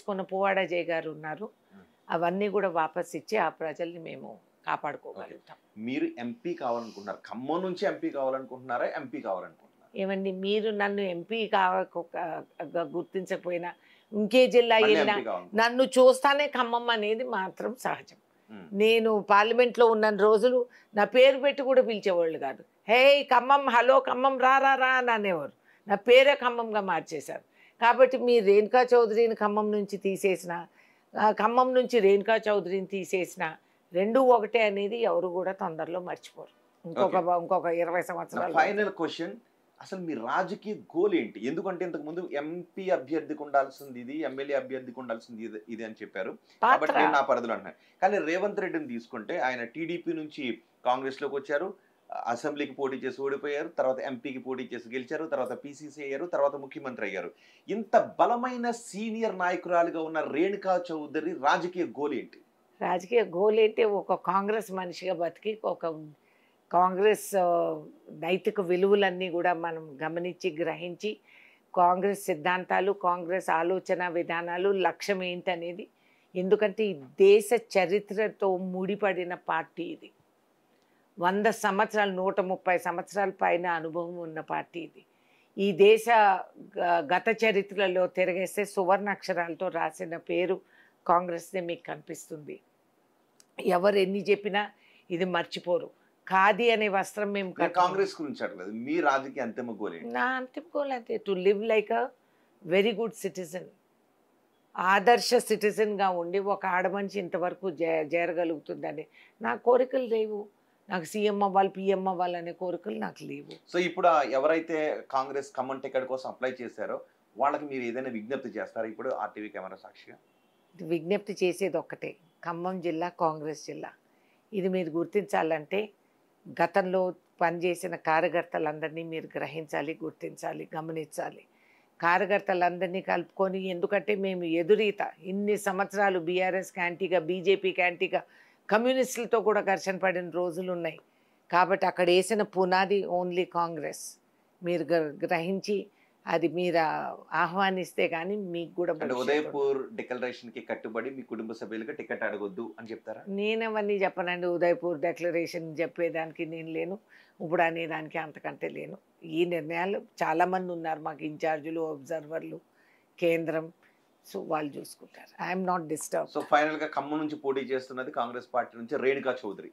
తెచ్చుకున్న పువ్వాడ అజయ్ గారు ఉన్నారు. అవన్నీ కూడా వాపస్ ఇచ్చి ఆ ప్రజల్ని మేము కాపాడుకోగలుగుతాం. మీరు ఎంపీ కావాలనుకుంటున్నారు. ఖమ్మం నుంచి ఎంపీ కావాలనుకుంటున్నారా? ఎంపీ కావాలనుకుంటున్నారా? ఏవండి మీరు నన్ను ఎంపీ గుర్తించకపోయినా ఇంకే జిల్లా మళ్ళీ వెళ్ళినా ఎంపీ కావాలనుకుంటున్నారు. నన్ను చూస్తానే ఖమ్మం అనేది మాత్రం సహజం. హ్మ్. నేను పార్లమెంట్లో ఉన్న రోజులు నా పేరు పెట్టి కూడా పిలిచేవాళ్ళు కాదు. హే ఖమ్మం, హలో ఖమ్మం, రా రా రా అని అనేవారు. నా పేరే ఖమ్మంగా మార్చేశారు. కాబట్టి మీరు రేణుకా చౌదరిని ఖమ్మం నుంచి తీసేసిన, ఖమ్మం నుంచి రేణుకా చౌదరిని తీసేసిన, రెండూ ఒకటే అనేది ఎవరు కూడా తొందరలో మర్చిపోరు. ఇంకొక 20 సంవత్సరాలు. ఫైనల్ క్వశ్చన్, అసలు మీ రాజకీయ గోల్ ఏంటి? ఎందుకంటే ఇంతకు ముందు ఎంపీ అభ్యర్థికి ఉండాల్సింది ఇది, ఎమ్మెల్యే అభ్యర్థికి ఉండాల్సింది ఇది అని చెప్పారు. కాబట్టి నేను నా పరిధిలో అంటున్నాను. కానీ రేవంత్ రెడ్డిని తీసుకుంటే ఆయన టీడీపీ నుంచి కాంగ్రెస్ లోకి వచ్చారు, అసెంబ్లీకి పోటీ చేసి ఓడిపోయారు, తర్వాత ఎంపీకి పోటీ చేసి గెలిచారు, తర్వాత పీసీసీ అయ్యారు, తర్వాత ముఖ్యమంత్రి అయ్యారు. ఇంత బలమైన సీనియర్ నాయకురాలుగా ఉన్న రేణుకా చౌదరి రాజకీయ గోల్ ఏంటి? రాజకీయ గోల్ ఏంటి? ఒక కాంగ్రెస్ మనిషిగా బతికి ఒక కాంగ్రెస్ నైతిక విలువలన్నీ కూడా మనం గమనించి గ్రహించి కాంగ్రెస్ సిద్ధాంతాలు, కాంగ్రెస్ ఆలోచన విధానాలు, లక్ష్యం ఏంటనేది. ఎందుకంటే ఈ దేశ చరిత్రతో ముడిపడిన పార్టీ ఇది. 100 సంవత్సరాలు 130 సంవత్సరాల పైన అనుభవం ఉన్న పార్టీ ఇది. ఈ దేశ గత చరిత్రలో తిరగేస్తే సువర్ణ అక్షరాలతో రాసిన పేరు కాంగ్రెస్దే మీకు కనిపిస్తుంది. ఎవరు ఎన్ని చెప్పినా ఇది మర్చిపోరు. ఖాదీ అనే వస్త్రం మేము కాంగ్రెస్ గురించి అడగలేదు, మీ రాజకీయ అంతిమ గోల్ ఏంటి? నా అంతిమ గోల్ అంతే, to live like a very good citizen. ఆదర్శ సిటిజన్గా ఉండి ఒక ఆడమనిషి ఇంతవరకు చేరగలుగుతుందని నా కోరికలు లేవు. నాకు సీఎం అవ్వాలి, పిఎం అవ్వాలనే కోరికలు నాకు లేవు. సో ఇప్పుడు ఎవరైతే కాంగ్రెస్ ఖమ్మం టికెట్ కోసం అప్లై చేశారో వాళ్ళకి మీరు ఏదైనా విజ్ఞప్తి చేస్తారా ఇప్పుడు ఆర్టీవీ కెమెరా సాక్షిగా? విజ్ఞప్తి చేసేది ఒక్కటే, ఖమ్మం జిల్లా కాంగ్రెస్ జిల్లా. ఇది మీరు గుర్తించాలంటే గతంలో పనిచేసిన కార్యకర్తలందరినీ మీరు గ్రహించాలి, గుర్తించాలి, గమనించాలి. కార్యకర్తలందరినీ కలుపుకొని, ఎందుకంటే మేము ఎదురీత ఇన్ని సంవత్సరాలు బీఆర్ఎస్ యాంటీగా, బీజేపీకి యాంటీగా, కమ్యూనిస్టులతో కూడా ఘర్షణ పడిన రోజులు ఉన్నాయి. కాబట్టి అక్కడ వేసిన పునాది ఓన్లీ కాంగ్రెస్. మీరు గ్రహించి అది మీరు ఆహ్వానిస్తే కానీ మీకు కూడా. ఉదయపూర్ డిక్లరేషన్ కి కట్టుబడి మీ కుటుంబ సభ్యులకి టికెట్ అడగొద్దు అని చెప్తారా? నేను అవన్నీ చెప్పనండి. ఉదయపూర్ డిక్లరేషన్ చెప్పేదానికి నేను లేను, ఇప్పుడు అనేదానికి అంతకంటే లేను. ఈ నిర్ణయాలు చాలామంది ఉన్నారు మాకు, ఇన్ఛార్జీలు, అబ్జర్వర్లు, కేంద్రం. సో వాళ్ళు చూసుకుంటారు. I'm not disturb. So final గా ఖమ్మం నుంచి పోటీ చేస్తున్నది కాంగ్రెస్ పార్టీ నుంచి రేణుకా చౌదరి.